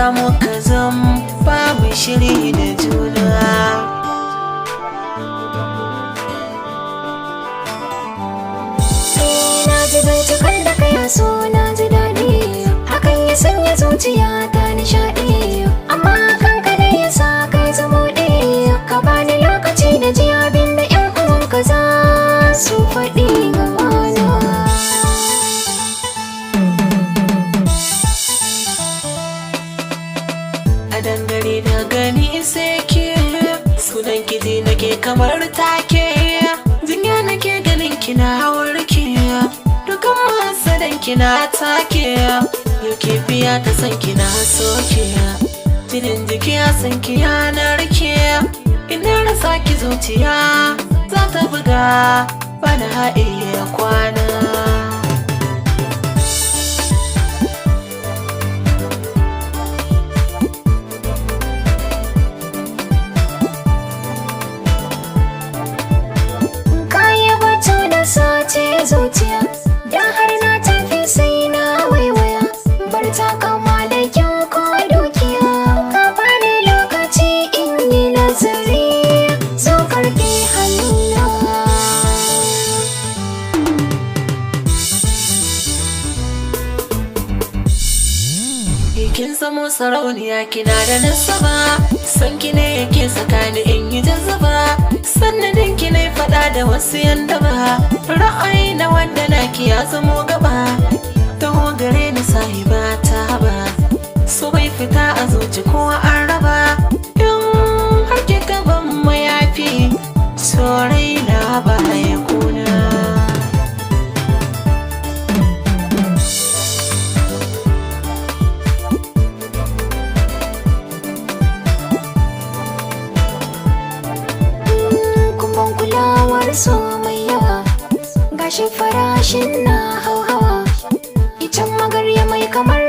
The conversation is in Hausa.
samu ka zam ba mu shiri da juna. Na ji bincikar da kai so na ji daɗi, hakan ya sanya zuciya ta nishaɗi, amma kanka da ya sa kai zumuɗi. Ka bani lokaci da ji abin da ƴan uwanka za su faɗi gamana. A dangane da gani sai ke sunan kiji nake kamar take, jinya nake ganin kina warke, dukan masadan kina take. Yau ke biya ta san kina soke, jinin jiki ya san ki yanar ke. Ina rasa ki zuciya za ta buga bana haɗe kwana. Sace zuciya da har na tafi sai na waiwaya, bar ta kama da kyau ko dukiya. Ka bani lokaci in yi nazari, zo karɓi hannuna. Kin zamo sarauniya kina da nasaba, san ki ne yake sakani in yi jazaba. Sanadin ki ne faɗa da wasu yanda ba, ra'ayi na wanda naki ya zamo gaba. Taho gare ni sahiba ta ba, so bai fita a zuci ko an raba. In har ki gaban mayafi, sorai na ba ya kuna. Kulawar so mai yawa, gashi farashin na hauhawa, icen magarya mai kamar